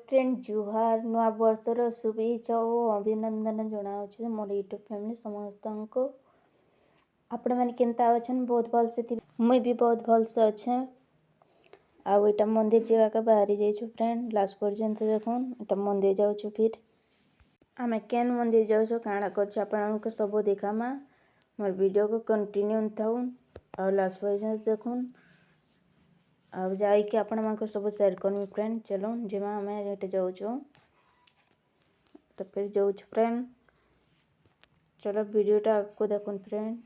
Friend जुहार नुआ वर्षर शुभेच्छा और अभिनंदन जनाऊँ मोर यूट्यूब फैमिली समस्त को। आपण मैंने केनता अच्छन बहुत भल से थी मुई भी बहुत भल से अच्छे। आउ एटा मंदिर जावाक बाहरी जाइछु फ्रेंड लास्ट पर्यंत देखुन एटा मंदिर जाऊँ फिर आमे केन मंदिर जाऊँ काଣା कर आपको सब देखामा मोर वीडियो को कंटिन्यू थाउन और लास्ट पर्यंत देखुन अब जाइए आपण मानको सब शेयर करमी फ्रेंड। चलो जिमा हमें ये जाऊँ तो फिर जाऊँ फ्रेंड। चलो वीडियोटा आपको देखुन फ्रेंड।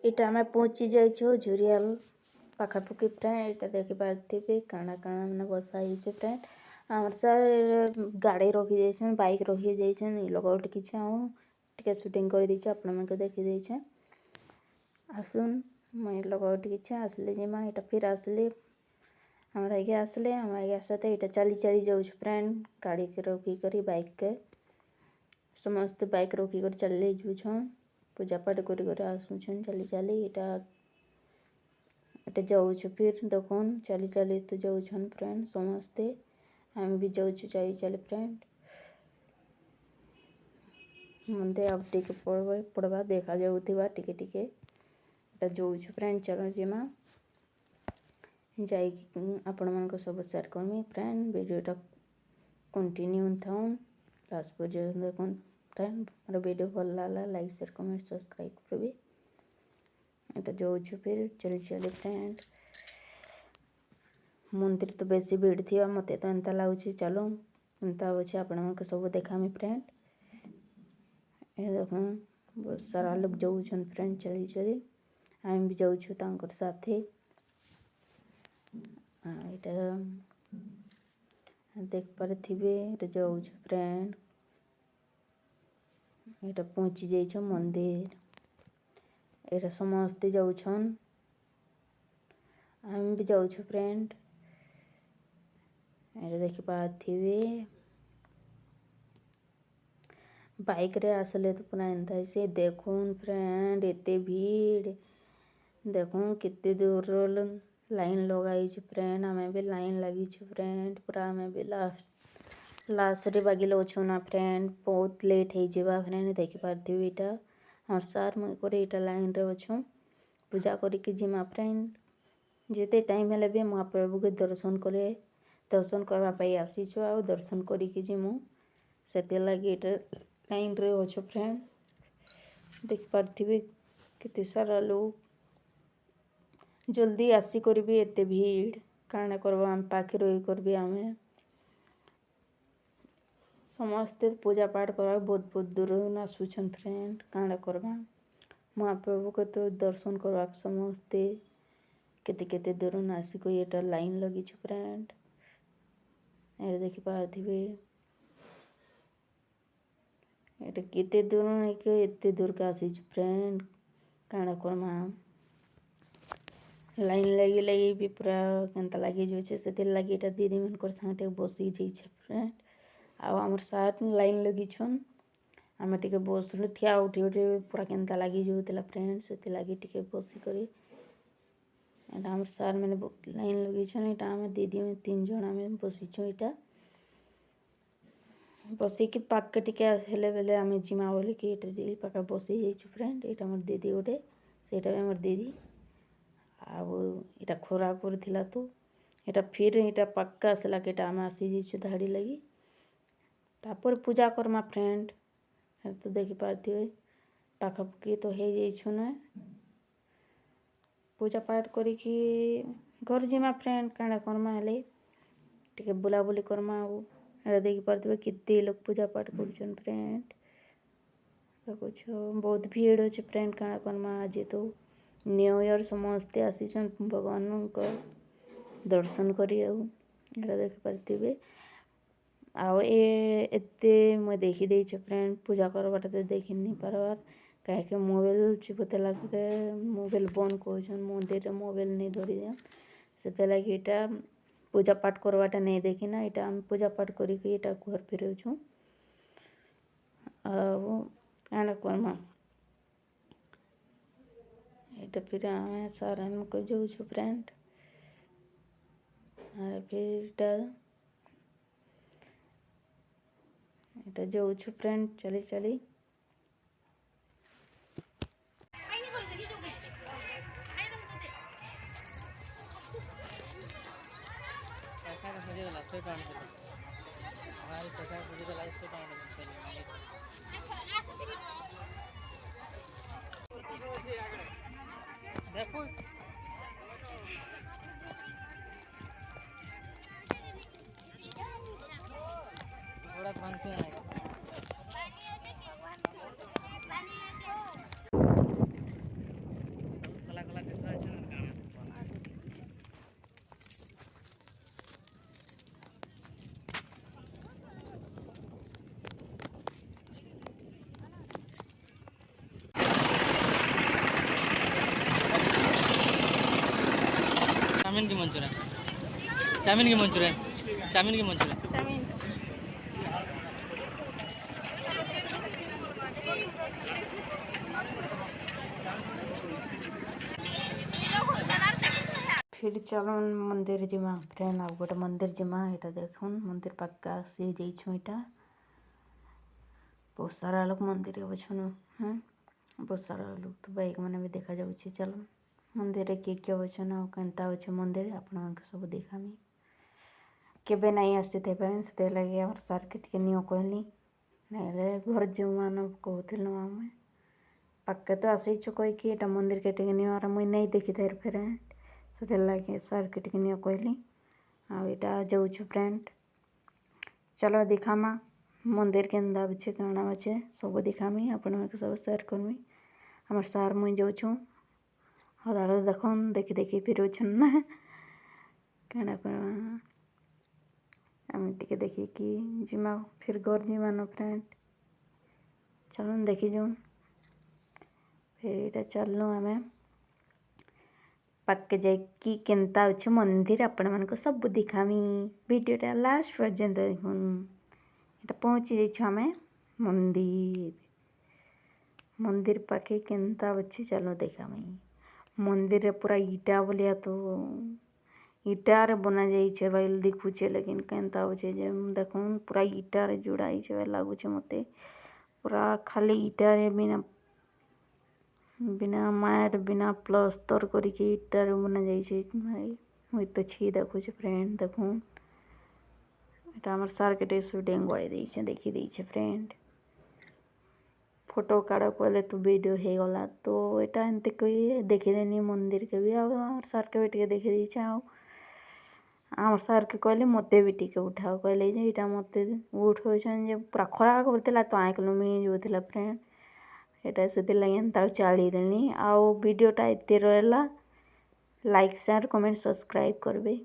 इटा आम पहुँची जाइछो झुरियाल पाखापुखी फ्रेंड। इटा देखि पारे काଣା काଣା मैंने बसा फ्रेंड। आमर सर गाड़ी रखी जाइछन बाइक रखी जाइछन इ लोग किछि आउ टिके शूटिंग कर दैछे आपण मानके देखि दैछे। आसुन मैं लोग किछि आसले जिमा इटा फिर आसले हमरा के आसले हमरा के आसते इटा चली चली जाउछ फ्रेंड। गाड़ी के रोकी करी बाइक के समस्त बाइक रोकी कर चले जुछन पूजा पाठ कर आसुछन चली चली इटा जाऊँ फिर देखुन चली चली तो जाऊछन फ्रेंड समस्ते हम भी जाऊँ चली चली फ्रेंड। मंदे अब टिके पड़वा देखा जाऊथिबा टिके टिके इटा जाऊँ फ्रेंड। चलो जिमा जाई आपण मानको सब शेयर करमी फ्रेंड। वीडियोटा कंटिन्यू थाउन लास्ट पर्यंत देखुन फ्रेंड। मोर वीडियो भल लागला लाइक शेयर कमेंट सब्सक्राइब करबे। एटा जाऊँ फिर चली चली फ्रेंड। मंदिर तो बेसी भीड़ थी मते तो एंता लाଗୁଛି चलो एंता अच्छे आपण मानको सब देखामी फ्रेंड। ए देखो बहुत सारा लोग जाऊछन फ्रेंड चली चली हम भी जाऊछु तांकर साथे। एटा देख पारे थिबे एटा जाऊछु फ्रेंड। एटा पहुँची जाइछो मंदिर एटा समस्ते जाऊछन हम भी जाऊछु फ्रेंड। एटा देखि पाथिबे बाइक रे आसले तो पुना एंता से देखुन फ्रेंड एते भीड़ देखुन केते दूर लाइन लगाई फ्रेंड। हमें भी लाइन लगी फ्रेंड पूरा हमें भी लास्ट रे बागिल अछु ना फ्रेंड बहुत लेट हो जावा फ्रेंड। देखि पारथिबे इटा और सार मैं करे इटा लाइन रे अछु पूजा करिके जिमा फ्रेंड। जेते टाइम हेले भी महाप्रभु के दर्शन करबा पाई आसीछु आ दर्शन करिके जिमु सेते लागि इटा लाइन रे अछु फ्रेंड। देख पारथिबे केते सारा लोग जल्दी आसी करबी एते भीड़ काना करबा हम पाखे रही करबी हमें समस्ते पूजा पाठ करबा बहुत बहुत दूर आसुछन फ्रेंड। काना करबा महाप्रभु को तो दर्शन करबा समस्ते केते केते दूर आसी को एटा लाइन लगी फ्रेंड। ए देखि पारथिबे एटा केते दूर नहीं के एते दूर का आसी फ्रेंड काना करमा लाइन लगी लगी भी पूरा केनता लगी जाइछे सेते लगी एटा दीदी मनकर साथे बसी जाइछे फ्रेंड। आ हमर साथ लाइन लगी छन आमे टिके बसलु ठिया उठी उठी पूरा केनता लगी जाउतला फ्रेंड सेते लगी टिके बसी करी एटा हमर सार मैंने लाइन लगी छन। एटा हमें दीदी में 3 जन हमें बसी छु एटा बसी की पाक के टिके हेले बेले हमें जिमा बोले कि एटा दीदी पाका बसी जाइछु फ्रेंड। एटा हमर दीदी गोटे सेटा हमर दीदी आउ एटा खोरा करथिला तो एटा फिर एटा पक्का आसला के एटा हम आसी जाइछु धाड़ी लगी तापर पूजा करमा फ्रेंड। तो देखि पारथिबे पाखापुखी तो हे जाइछु ना पूजा पाठ करिकी घर जिमा फ्रेंड काना करमा हेले टिके बुलाबुली करमा आउ एटा देखि पारथिबे किते लोग पूजा पाठ करछन फ्रेंड। देखो बहुत भीड़ अछि फ्रेंड काना करमा आज तो न्यू इयर समस्ते आसीछन भगवान को दर्शन करी एटा देखिपारे आउ एते मुई देखी देइछे फ्रेंड पूजा करवाटा तो देखी नहीं पारबार कहीं मोबाइल चिपते लगे मोबाइल बंद कर मंदिर मोबाइल नहीं धरी दिया से लगे यहाँ पूजा पाठ करवाटा नहीं देखी ना यहाँ आम पूजा पाठ करिकी यहाँ घर फेरछूँ आना करमा यहाँ फिर आम सार को जाऊँ फ्रेंड फिर यहाँ जाऊँ फ्रेंड चली चली चाउमीन की मंचूरियन चाउमीन की मंचूरियन चाउमीन की मंचूरियन फिर चलो मंदिर जिमा फ्रेंड अब गोटे मंदिर जिमा यहाँ देखुन मंदिर पक्का आसी जाइछुँ यहाँ बहुत सारा लोग मंदिर अछन बहुत सारा लोग तो बाइक मैंने भी देखा जाऊँगी चलो मंदिर किए किए अछन केन्ता अच्छे मंदिर आपण सब देखामी केबे नहीं आसी थे से लगे आम सार के टे नियो कहली नहीं घर जो मान कहूँ आम पक्के तो आसीचु कहीकि यहाँ मंदिर के टे नियो मुई नहीं देखी थे फ्रेंड से लगे सार के टे नियो कहली आईटा जाऊँ फ्रेंड चलो दिखामा मंदिर केन्दा अच्छे काଣା अच्छे सब दिखामी आपण सब सेयार करमी हमार सार मुई जाऊँ हदार देखन देखी देखी फिर ना काଣା करवा आम टे देखिकी जिमा फिर घर जिमा न फ्रेंड चलो देखी जाऊँ फिर यहाँ चलनु आम पक्के जाकि केन्ता अच्छे मंदिर आपण मानक सब दिखामी वीडियोटा लास्ट पर्यंत देखुन यहाँ पहुँची जाइछु आम मंदिर पाखे केन्ता अच्छे चलो देखामी मंदिर पूरा ईटा बोलिया तो ईटार बना जाइए बैल दिखुचे लेकिन केन्ता अच्छे देखुन पूरा ईटार जोड़ाई लगुचे मते पूरा खाली ईटार बिना बिना मैट बिना प्लास्टर करके ईटार बना जाइए मुई तो छी देखुचे फ्रेंड देखुन यहाँ आम सार के शूटिंग कर देखी देछे फ्रेंड फोटो काढ़ कहले तो वीडियो हो गला तो यहाँ एमती कही देखीदेनी मंदिर के भी आम सार के भी टे देखी देछे आम सार के कहले मते भी टे उठाओ कहले यहाँ मत उठौन पूरा खरा करता तो आँख लुमी जाऊला फ्रेंड यहाँ से लगे चली देनी आउ वीडियोटा एत रहा लाइक शेयर कमेंट सब्सक्राइब करबे।